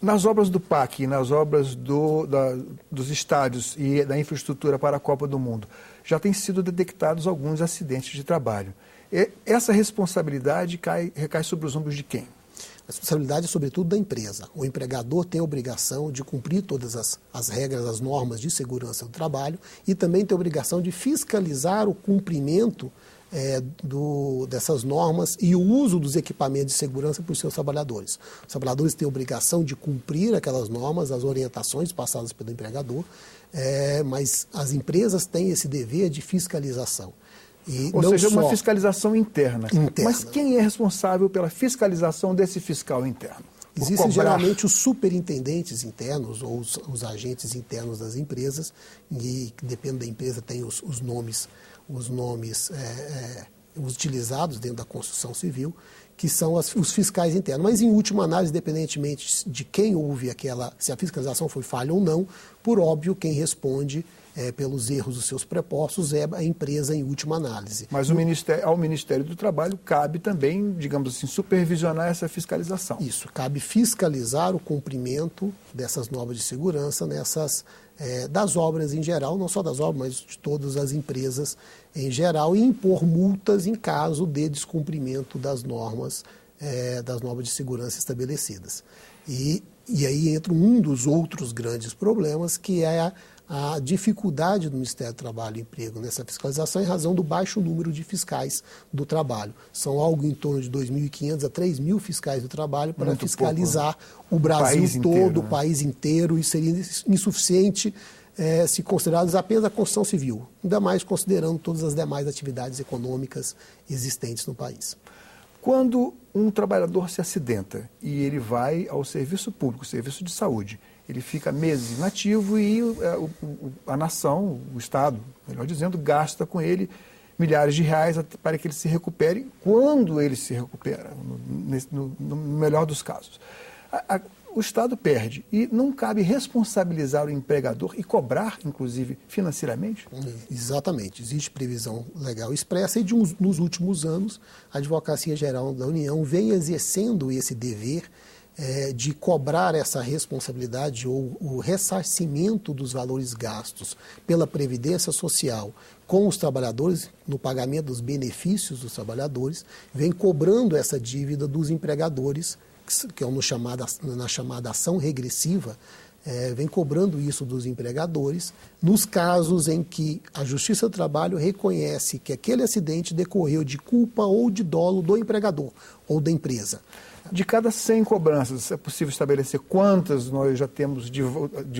Nas obras do PAC, nas obras dos estádios e da infraestrutura para a Copa do Mundo, já têm sido detectados alguns acidentes de trabalho. Essa responsabilidade recai sobre os ombros de quem? A responsabilidade é sobretudo da empresa. O empregador tem a obrigação de cumprir todas as regras, as normas de segurança do trabalho e também tem a obrigação de fiscalizar o cumprimento dessas normas e o uso dos equipamentos de segurança por seus trabalhadores. Os trabalhadores têm a obrigação de cumprir aquelas normas, as orientações passadas pelo empregador, mas as empresas têm esse dever de fiscalização. Ou seja, uma fiscalização interna. Mas quem é responsável pela fiscalização desse fiscal interno? Existem geralmente os superintendentes internos ou os agentes internos das empresas, e depende da empresa, tem os nomes utilizados dentro da construção civil, que são os fiscais internos. Mas, em última análise, independentemente de quem houve se a fiscalização foi falha ou não, por óbvio, quem responde pelos erros dos seus prepostos é a empresa em última análise. Mas ao Ministério do Trabalho cabe também, digamos assim, supervisionar essa fiscalização. Isso, cabe fiscalizar o cumprimento dessas normas de segurança das obras em geral, não só das obras, mas de todas as empresas em geral, e impor multas em caso de descumprimento das normas de segurança estabelecidas. E aí entra um dos outros grandes problemas, que é a dificuldade do Ministério do Trabalho e Emprego nessa fiscalização em razão do baixo número de fiscais do trabalho. São algo em torno de 2.500 a 3.000 fiscais do trabalho para fiscalizar o Brasil todo, o país inteiro, e seria insuficiente se considerados apenas a construção civil, ainda mais considerando todas as demais atividades econômicas existentes no país. Quando um trabalhador se acidenta e ele vai ao serviço público, serviço de saúde, ele fica meses inativo e a nação, o Estado, melhor dizendo, gasta com ele milhares de reais para que ele se recupere, quando ele se recupera, no melhor dos casos. O Estado perde e não cabe responsabilizar o empregador e cobrar, inclusive, financeiramente? Exatamente. Existe previsão legal expressa e nos últimos anos a Advocacia Geral da União vem exercendo esse dever de cobrar essa responsabilidade ou o ressarcimento dos valores gastos pela Previdência Social com os trabalhadores, no pagamento dos benefícios dos trabalhadores, vem cobrando essa dívida dos empregadores, que é na chamada ação regressiva, vem cobrando isso dos empregadores, nos casos em que a Justiça do Trabalho reconhece que aquele acidente decorreu de culpa ou de dolo do empregador ou da empresa. De cada 100 cobranças, é possível estabelecer quantas nós já temos de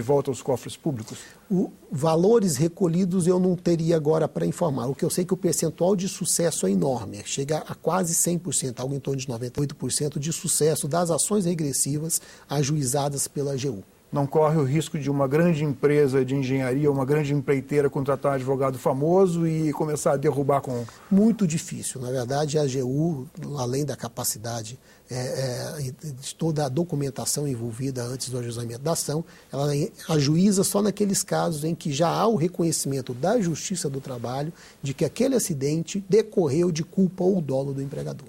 volta aos cofres públicos? Valores recolhidos eu não teria agora para informar. O que eu sei é que o percentual de sucesso é enorme, chega a quase 100%, algo em torno de 98% de sucesso das ações regressivas ajuizadas pela AGU. Não corre o risco de uma grande empresa de engenharia, uma grande empreiteira contratar um advogado famoso e começar a derrubar com... Muito difícil. Na verdade, a AGU, além da capacidade de toda a documentação envolvida antes do ajuizamento da ação, ela ajuiza só naqueles casos em que já há o reconhecimento da Justiça do Trabalho de que aquele acidente decorreu de culpa ou dolo do empregador.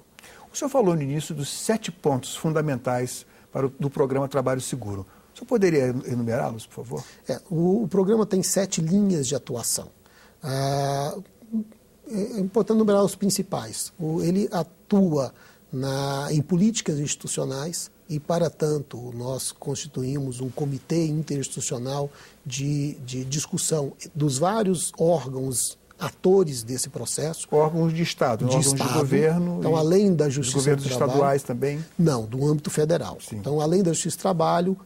O senhor falou no início dos 7 pontos fundamentais do programa Trabalho Seguro. O senhor poderia enumerá-los, por favor? O programa tem 7 linhas de atuação. É importante enumerar os principais. Ele atua em políticas institucionais e, para tanto, nós constituímos um comitê interinstitucional de discussão dos vários órgãos atores desse processo. Órgãos de Estado, órgãos de governo. Então, além da Justiça do Trabalho... Governos estaduais também? Não, do âmbito federal. Sim. Então, além da Justiça do Trabalho,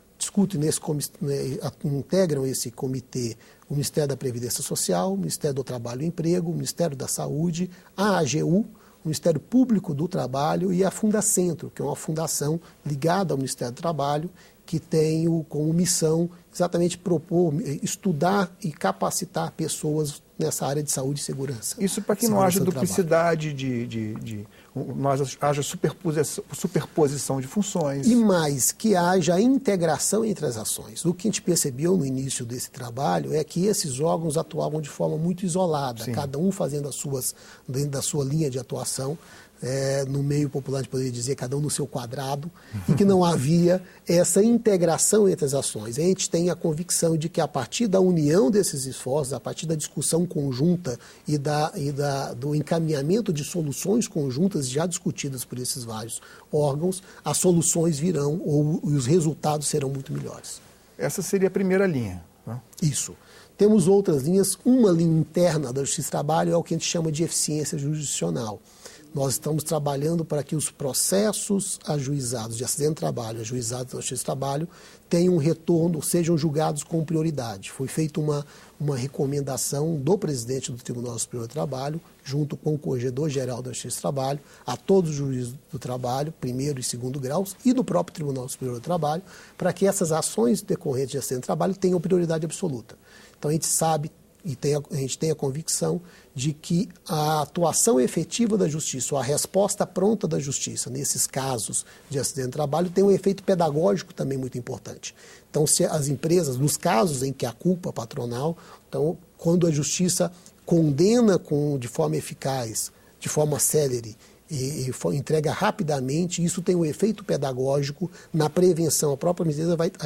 integram esse comitê o Ministério da Previdência Social, o Ministério do Trabalho e Emprego, o Ministério da Saúde, a AGU, o Ministério Público do Trabalho e a Fundacentro, que é uma fundação ligada ao Ministério do Trabalho, que tem como missão exatamente estudar e capacitar pessoas nessa área de saúde e segurança. Isso para que não haja duplicidade haja superposição de funções. E mais, que haja integração entre as ações. O que a gente percebeu no início desse trabalho é que esses órgãos atuavam de forma muito isolada, Sim. Cada um fazendo dentro da sua linha de atuação, no meio popular a gente poderia dizer cada um no seu quadrado, e que não havia essa integração entre as ações. A gente tem a convicção de que a partir da união desses esforços, a partir da discussão conjunta e do encaminhamento de soluções conjuntas já discutidas por esses vários órgãos, as soluções virão ou os resultados serão muito melhores. Essa seria a primeira linha, né? Isso. Temos outras linhas. Uma linha interna da Justiça do Trabalho é o que a gente chama de eficiência jurisdicional. Nós estamos trabalhando para que os processos ajuizados de acidente de trabalho, ajuizados da Justiça do Trabalho, tenham um retorno, sejam julgados com prioridade. Foi feita uma recomendação do presidente do Tribunal Superior do Trabalho, junto com o Corregedor-Geral da Justiça do Trabalho, a todos os juízes do trabalho, primeiro e segundo graus, e do próprio Tribunal Superior do Trabalho, para que essas ações decorrentes de acidente de trabalho tenham prioridade absoluta. Então a gente sabe e a gente tem a convicção de que a atuação efetiva da justiça, ou a resposta pronta da justiça nesses casos de acidente de trabalho tem um efeito pedagógico também muito importante. Então, se as empresas, nos casos em que há culpa patronal, então, quando a justiça condena de forma eficaz, de forma célere, e entrega rapidamente, isso tem um efeito pedagógico na prevenção. A própria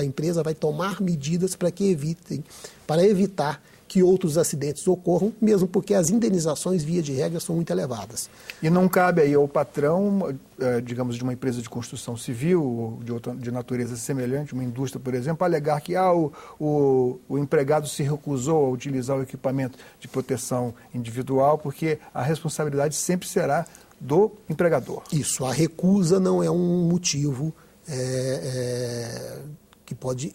empresa vai tomar medidas para evitar que outros acidentes ocorram, mesmo porque as indenizações, via de regra, são muito elevadas. E não cabe aí ao patrão, digamos, de uma empresa de construção civil ou de natureza semelhante, uma indústria, por exemplo, alegar que o empregado se recusou a utilizar o equipamento de proteção individual, porque a responsabilidade sempre será do empregador. Isso, a recusa não é um motivo que pode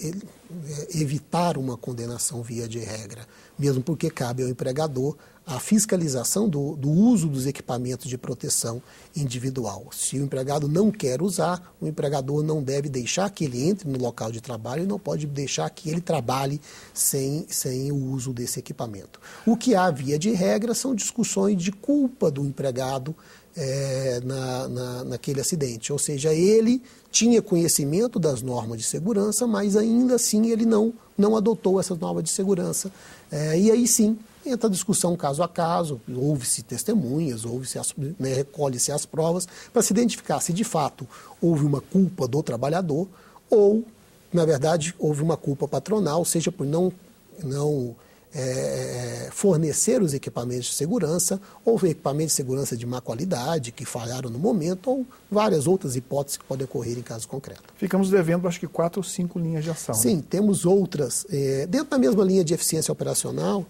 evitar uma condenação via de regra, mesmo porque cabe ao empregador a fiscalização do uso dos equipamentos de proteção individual. Se o empregado não quer usar, o empregador não deve deixar que ele entre no local de trabalho e não pode deixar que ele trabalhe sem o uso desse equipamento. O que há via de regra são discussões de culpa do empregado naquele acidente, ou seja, ele tinha conhecimento das normas de segurança, mas ainda assim ele não adotou essas normas de segurança. E aí sim, entra a discussão caso a caso, ouve-se testemunhas, recolhe-se as provas, para se identificar se de fato houve uma culpa do trabalhador ou, na verdade, houve uma culpa patronal, seja por não fornecer os equipamentos de segurança, ou equipamentos de segurança de má qualidade, que falharam no momento, ou várias outras hipóteses que podem ocorrer em caso concreto. Ficamos devendo, acho que 4 ou 5 linhas de ação. Sim, né? Temos outras. Dentro da mesma linha de eficiência operacional,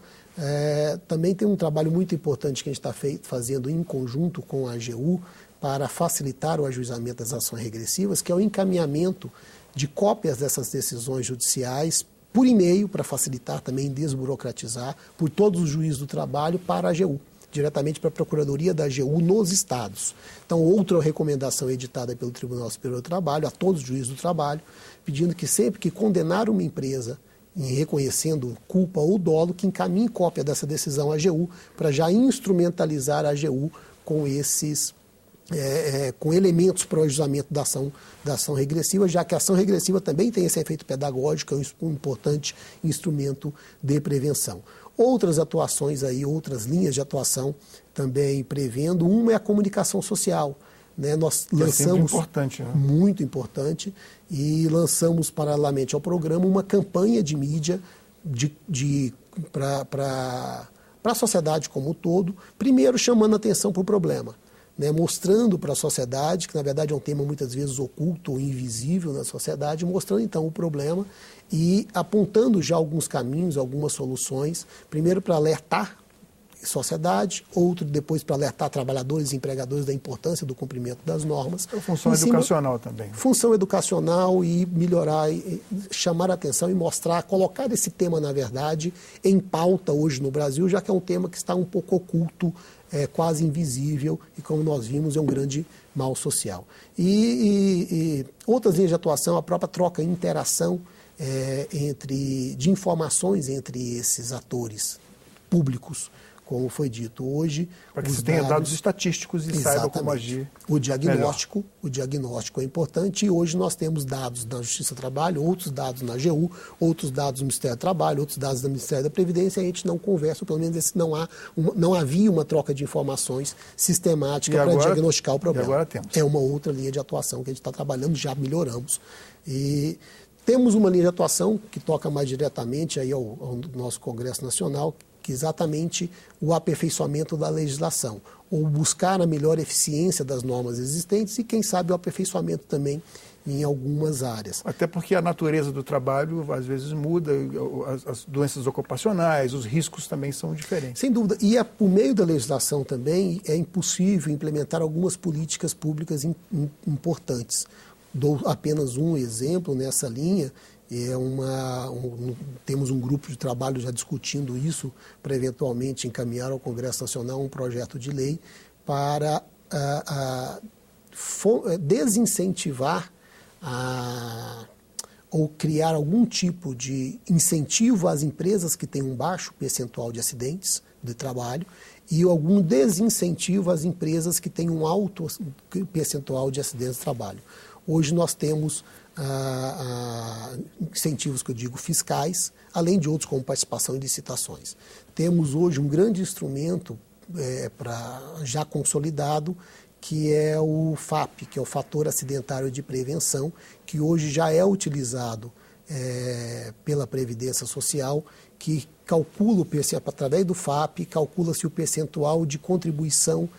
também tem um trabalho muito importante que a gente está fazendo em conjunto com a AGU para facilitar o ajuizamento das ações regressivas, que é o encaminhamento de cópias dessas decisões judiciais por e-mail, para facilitar também, desburocratizar, por todos os juízes do trabalho para a AGU, diretamente para a Procuradoria da AGU nos estados. Então, outra recomendação editada pelo Tribunal Superior do Trabalho a todos os juízes do trabalho, pedindo que sempre que condenar uma empresa em reconhecendo culpa ou dolo, que encaminhe cópia dessa decisão à AGU, para já instrumentalizar a AGU com com elementos para o ajustamento da ação regressiva, já que a ação regressiva também tem esse efeito pedagógico, é um importante instrumento de prevenção. Outras atuações aí, outras linhas de atuação também prevendo, uma é a comunicação social. Nós lançamos, importante, né? Muito importante, e lançamos paralelamente ao programa uma campanha de mídia para a sociedade como um todo, primeiro chamando a atenção para o problema. Mostrando para a sociedade, que na verdade é um tema muitas vezes oculto ou invisível na sociedade, mostrando então o problema e apontando já alguns caminhos, algumas soluções, primeiro para alertar a sociedade, outro depois para alertar trabalhadores e empregadores da importância do cumprimento das normas. É função educacional também. Função educacional e melhorar, e chamar a atenção e mostrar, colocar esse tema, na verdade, em pauta hoje no Brasil, já que é um tema que está um pouco oculto, quase invisível e, como nós vimos, é um grande mal social. E outras linhas de atuação, a própria troca e interação de informações entre esses atores públicos, como foi dito hoje. Para que se tenha dados estatísticos e saiba como agir. O diagnóstico é importante, e hoje nós temos dados da Justiça do Trabalho, outros dados na AGU, outros dados do Ministério do Trabalho, outros dados do Ministério da Previdência, e a gente não conversa, ou pelo menos não havia uma troca de informações sistemática para diagnosticar o problema. E agora temos. É uma outra linha de atuação que a gente está trabalhando, já melhoramos. E temos uma linha de atuação que toca mais diretamente aí ao nosso Congresso Nacional, que é exatamente o aperfeiçoamento da legislação, ou buscar a melhor eficiência das normas existentes e, quem sabe, o aperfeiçoamento também em algumas áreas. Até porque a natureza do trabalho, às vezes, muda, as doenças ocupacionais, os riscos também são diferentes. Sem dúvida. E, por meio da legislação também, é impossível implementar algumas políticas públicas importantes. Dou apenas um exemplo nessa linha. Temos um grupo de trabalho já discutindo isso para eventualmente encaminhar ao Congresso Nacional um projeto de lei para desincentivar ou criar algum tipo de incentivo às empresas que têm um baixo percentual de acidentes de trabalho e algum desincentivo às empresas que têm um alto percentual de acidentes de trabalho. Hoje nós temos incentivos, que eu digo, fiscais, além de outros como participação em licitações. Temos hoje um grande instrumento já consolidado, que é o FAP, que é o Fator Acidentário de Prevenção, que hoje já é utilizado pela Previdência Social, que calcula, através do FAP, calcula-se o percentual de contribuição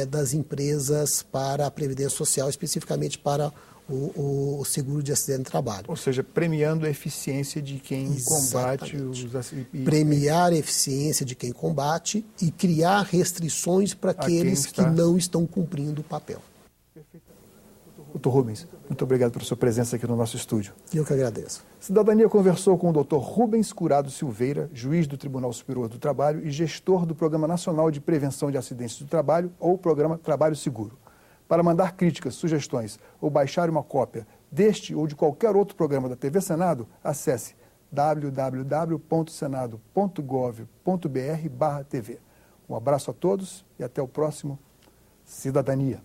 das empresas para a Previdência Social, especificamente para o seguro de acidente de trabalho. Ou seja, premiando a eficiência de quem combate os acidentes. Premiar a eficiência de quem combate e criar restrições para aqueles que não estão cumprindo o papel. Perfeito. Dr. Rubens, muito obrigado pela sua presença aqui no nosso estúdio. Eu que agradeço. Cidadania conversou com o Dr. Rubens Curado Silveira, juiz do Tribunal Superior do Trabalho e gestor do Programa Nacional de Prevenção de Acidentes do Trabalho, ou Programa Trabalho Seguro. Para mandar críticas, sugestões ou baixar uma cópia deste ou de qualquer outro programa da TV Senado, acesse www.senado.gov.br/TV. Um abraço a todos e até o próximo Cidadania.